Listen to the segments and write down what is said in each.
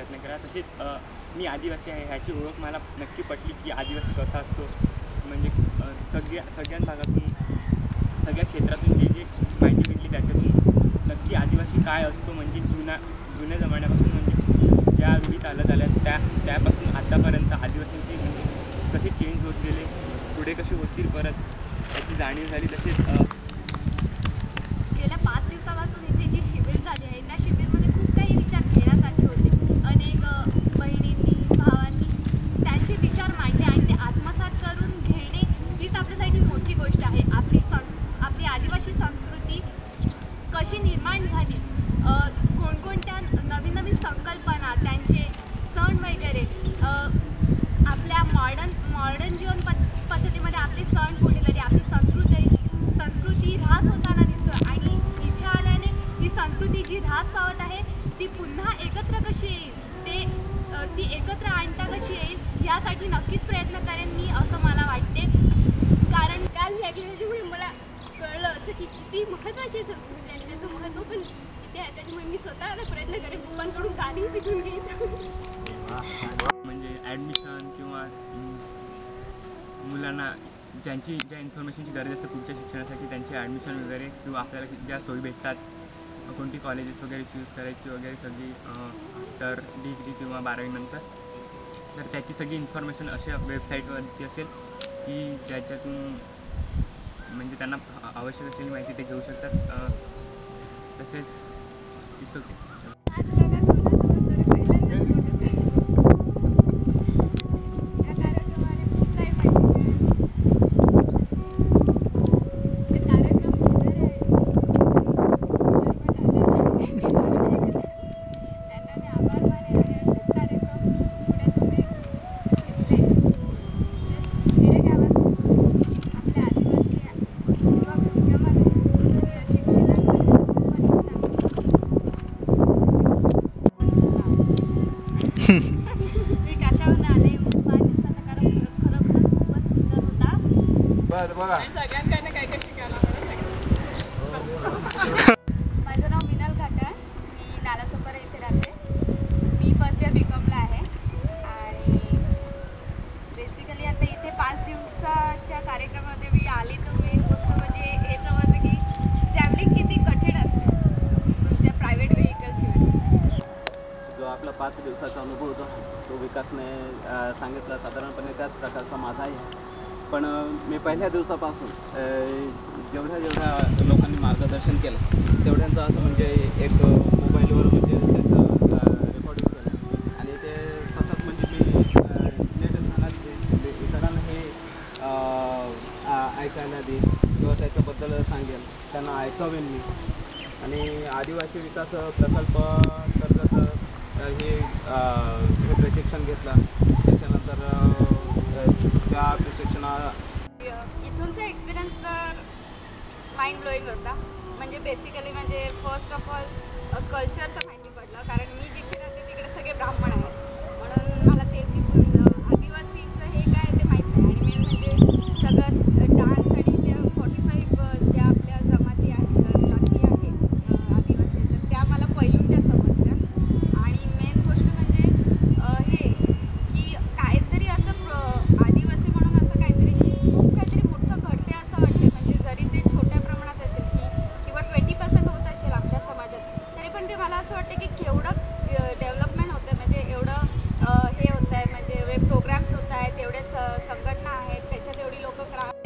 प्रयत्न केला. तसेच मी आदिवासी आहे ह्याची ओळख मला नक्की पटली की आदिवासी कसा असतो. म्हणजे सगळ्या भागातून सगळ्या क्षेत्रातून जे माहिती भेटली त्याच्यातून नक्की आदिवासी काय असतो. म्हणजे जुन्या जमान्यापासून म्हणजे ज्या रूढी चालत आल्या त्यापासून आतापर्यंत आदिवासींची म्हणजे कसे चेंज होत गेले, पुढे कसे होतील परत याची जाणीव झाली. तसेच गेल्या 5 दिवसापासून इथे जी शिबिर झाली आहे त्या शिबिरमध्ये खूप काही विचार घेण्यासाठी होते. अनेक बहिणींनी भावांनी त्यांचे विचार मांडले आणि ते आत्मसात करून घेणे हीच आपल्यासाठी मोठी गोष्ट आहे. आपली आदिवासी संस्कृती कशी निर्माण झाली, कोणकोणत्या नवीन संकल्पना, त्यांचे सण वगैरे, आपल्या मॉडर्न जीवन पद्धतीमध्ये आपले सण कुठेतरी आपली संस्कृती ऱ्हास होताना दिसतो आणि इथे आल्याने ही संस्कृती जी ऱ्हास पावत आहे ती पुन्हा एकत्र कशी येईल, ती एकत्र आणता कशी येईल यासाठी नक्कीच प्रयत्न करेन मी, असं मला वाटते. कारण काल मी ऐकलं त्याच्यामुळे मला कळलं असं की किती महत्त्वाची संस्कृती आणि त्याचं महत्त्व पण इथे आहे. त्याच्यामुळे मी स्वतःला प्रयत्न करेन पप्पांकडून गाणी शिकून घेईन. म्हणजे ॲडमिशन किंवा मुलांना ज्या इन्फॉर्मेशनची गरज असते पुढच्या शिक्षणासाठी त्यांची ॲडमिशन वगैरे किंवा आपल्याला ज्या सोयी भेटतात, कोणती कॉलेजेस वगैरे चूज करायची वगैरे सगळी, तर डिग्री किंवा 12वी नंतर, तर त्याची सगळी इन्फॉर्मेशन अशा वेबसाईटवरती असेल की ज्याच्यातून म्हणजे त्यांना आवश्यक असलेली माहिती ते घेऊ शकतात. तसेच मी काशावरून आले. 5 दिवसाचा कार्यक्रम खरोखरच खूपच सुंदर होता. सगळ्यांकडनं काय काय शिकायला माझं नाव मिनल घाटाळ, मी नालासोपारा इथे राहते. मी फर्स्ट इयर BComला आहे आणि बेसिकली आता इथे 5 दिवसाच्या कार्यक्रमामध्ये मी आली तर मेन गोष्ट म्हणजे हे समजलं की ट्रॅव्हलिंग किती कठीण असते तुमच्या प्रायव्हेट व्हेकलशिवाय. जो आपला 5 दिवसाचा अनुभव होता तो विकासने सांगितला. साधारणपणे त्याच प्रकारचा माझा आहे. पण मी पहिल्या दिवसापासून जेवढ्या लोकांनी मार्गदर्शन केलं तेवढ्यांचं असं म्हणजे एक मोबाईलवर म्हणजे त्याचं रेकॉर्डिंग केलं आणि ते सतत म्हणजे मी नेट इतरांना हे ऐकायला देईन किंवा त्याच्याबद्दल सांगेन, त्यांना ऐकावेन मी. आणि आदिवासी विकास प्रकल्प अंतर्गत हे प्रशिक्षण घेतलं. त्याच्यानंतर त्या प्रशिक्षणा इथूनचा एक्सपिरियन्स तर माइंड ब्लोईंग होता. म्हणजे बेसिकली म्हणजे फर्स्ट ऑफ ऑल कल्चरचं माहिती पडलं. कारण मी जिथे राहते तिकडे सगळे ब्राह्मण आहेत म्हणून मला ते तिथून आदिवासीचं हे काय ते माहीत नाही. आणि मेन म्हणजे सगळं डान्स आणि त्या 45 ज्या आपल्या जमाती आहेत जाती आहेत आदिवासीच्या त्या मला पहिलून त्या समजल्या. आणि मेन गोष्ट म्हणजे हे की काहीतरी असं आदिवासी म्हणून असं काहीतरी मोठं घडते असं वाटते. म्हणजे जरी ते छोट्या प्रमाणात असेल की किंवा 20% होत असेल आपल्या समाजात, तरी पण ते मला असं वाटतं की केवढं डेव्हलपमेंट होतं. म्हणजे एवढं हे होतं आहे, म्हणजे एवढे प्रोग्राम्स होत आहेत, एवढे संघटना आहेत, त्याच्यात एवढी लोकं 10th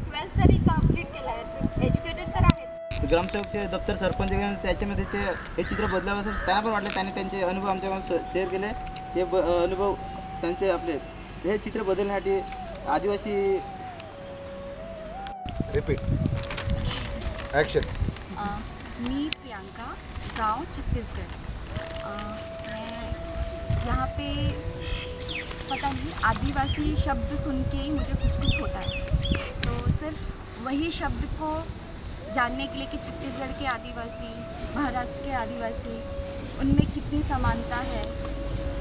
12th तरी कम्प्लीट केलं आहे, एज्युकेटेड तर आहेत. ग्रामसेवकचे दप्तर सरपंच त्याच्यामध्ये ते हे चित्र बदलावं असं त्यांना पण वाटलं. त्यांनी त्यांचे अनुभव आमच्याकडून शेअर केले. हे अनुभव त्यांचे आपले हे चित्र बदलण्यासाठी आदिवासी रिपीट ॲक्शन. मी प्रियंका, गांव छत्तीसगढ़. मैं यहाँ पे पता नहीं आदिवासी शब्द सुन के ही मुझे कुछ होता है. तो सिर्फ वही शब्द को जानने के लिए कि छत्तीसगढ़ के आदिवासी, महाराष्ट्र के आदिवासी, उनमें कितनी समानता है,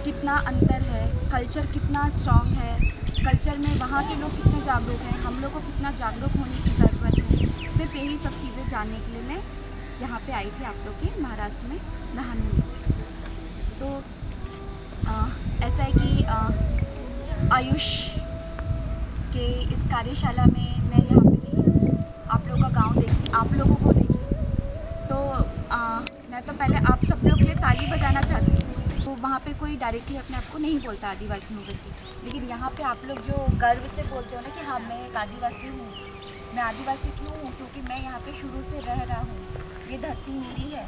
कितना अंतर है, कल्चर कितना स्ट्रॉन्ग है, कल्चर में वहाँ के लोग कितने जागरूक हैं, हम लोग को कितना जागरूक होने की ज़रूरत है. सिर्फ यही सब चीज़ें जानने के लिए मैं यहाँ पे आई थी आप लोग के महाराष्ट्र में नहाने में. तो आयुष के इस कार्यशाला में मैं यहाँ पे आप लोगों का गांव देखी, आप लोगों को देखी, तो मैं तो पहले आप सब लोग के लिए ताली बजाना चाहती हूँ। तो वहाँ पे कोई डायरेक्टली अपने आप को नहीं बोलता आदिवासी हूँ करके, लेकिन यहाँ पे आप लोग जो गर्व से बोलते हो ना कि हाँ मैं एक आदिवासी हूँ। मैं आदिवासी क्यों हूँ? क्योंकि मैं यहाँ पे शुरू से रह रहा हूँ, ये धरती मेरी है,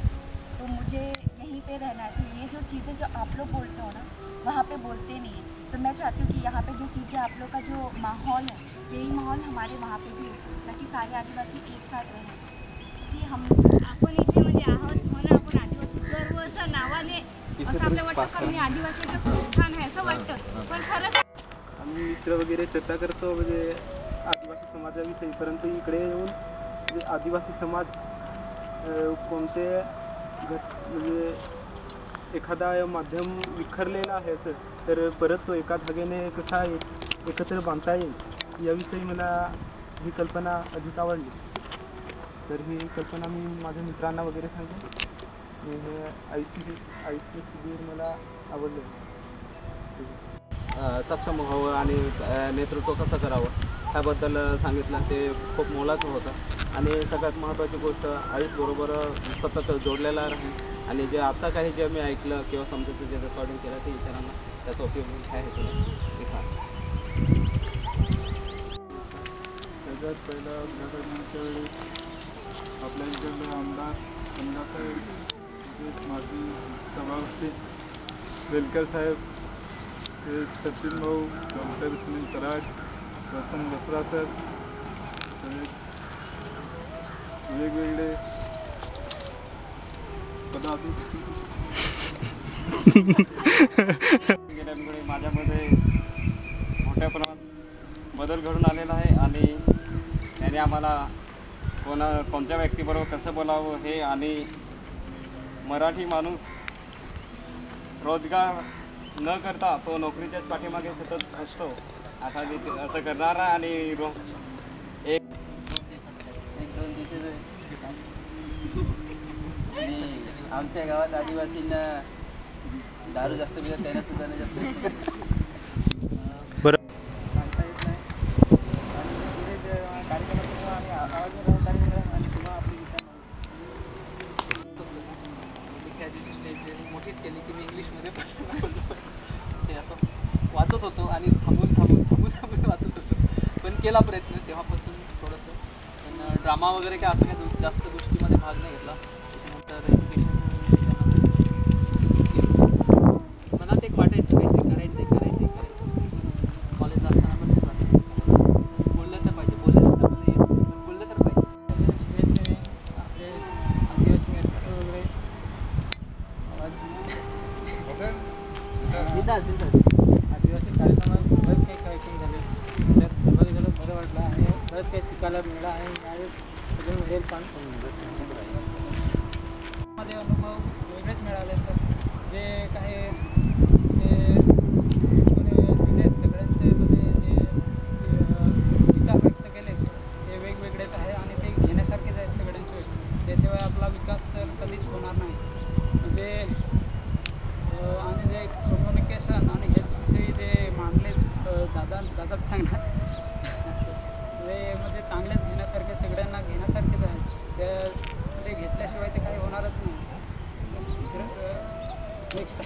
तो मुझे यहीं पे रहना है। तो ये जो चीज़ें जो आप लोग बोलते हो ना, वहाँ पे बोलते नहीं है। तो मैं चाहती हूँ कि यहाँ पे जो चीज़ें आप लोग का जो माहौल है, यही माहौल हमारे वहाँ पे भी हो, ताकि सारे आदिवासी एक साथ रहें। कि हम आपण इथे म्हणजे आहोत म्हणून आपण आदिवासी गर्व असं नावाने असं आपल्या वाटतं का मी आदिवासी तर खूप छान आहे असं वाटतं, पण खरंच आम्ही मित्र वगैरे चर्चा करतो म्हणजे आदिवासी समाजाविषयी, परंतु इकडे येऊन म्हणजे आदिवासी समाज कोणते म्हणजे एखादा माध्यम विखरलेला आहे असं, तर परत तो एका धाग्याने कसा एकत्र बांधता येईल याविषयी मला ही कल्पना अधिक आवडली. तर ही कल्पना मी माझ्या मित्रांना वगैरे सांगेन. हे आयुष्य शिबिर मला आवडलं. सक्षम व्हावं आणि नेतृत्व कसं करावं ह्याबद्दल सांगितलं. ते खूप मोलाचं होतं आणि सगळ्यात महत्त्वाची गोष्ट आयुषबरोबर सतत जोडलेला राहील आणि जे आता काही जे मी ऐकलं किंवा समजायचं जे रेकॉर्डिंग केलं ते इतरांना त्याचा उपयोग आहे तुला. सगळ्यात पहिला उद्घाटनाच्या वेळी आपल्या इकडले आमदार गंगासाहेब, माजी सभापती वेलकर साहेब, ते सचिन भाऊ, डॉक्टर सुनील कराड, वसंत बसरा सर, वेगवेगळे पदाधिकारी गेल्यामुळे माझ्यामध्ये मोठ्या प्रमाणात बदल घडून आलेला आहे आणि त्याने आम्हाला कोणत्या व्यक्तीबरोबर कसं बोलावं हे आणि मराठी माणूस रोजगार न करता तो नोकरीच्याच पाठीमागे सतत असतो आता असं करणारा आणि एक दोन दिवसाचं आणि आमच्या गावात आदिवासींना दारू जास्त पितात, त्यांना सुद्धा नाही जास्त मोठीच केली की मी इंग्लिशमध्ये ते असं वाचत होतो आणि थांबून वाचत होतो, पण केला प्रयत्न तेव्हापासून थोडंसं. पण ड्रामा वगैरे काय असं काही जास्त गोष्टीमध्ये भाग नाही घेतला. त्याच्यानंतर एज्युकेशन मनात एक वाटायचं काहीतरी करायचं कॉलेजला असताना पण तेच वाटायचं बोललं तर पाहिजे, बोलायला तर मला येत पण बोललं तर पाहिजे. स्टेजने आपले आदिवासी नृत्य वगैरे आदिवासी कार्यक्रमात बरेच काही कार्यक्रम झाले, त्यात सहभागी झालं, बरं वाटलं आणि बरंच काही शिकायला मिळालं आहे. सगळे मिळेल पण मध्ये अनुभव वेगळेच मिळाले. तर जे काही दिले सगळ्यांचे मध्ये जे विचार व्यक्त केले ते वेगवेगळेच आहे आणि ते घेण्यासारखेच आहेत सगळ्यांचे. त्याशिवाय आपला विकास तर कधीच होणार नाही. म्हणजे आणि जे कम्युनिकेशन आणि हेल्थविषयी जे मांडले दादाच सांगणार ते म्हणजे चांगलेच घेण्यासारखे, सगळ्यांना घेण्यासारखेच आहेत. ते घेतल्याशिवाय ते काही होणारच नाही. दुसरं नेक्स्ट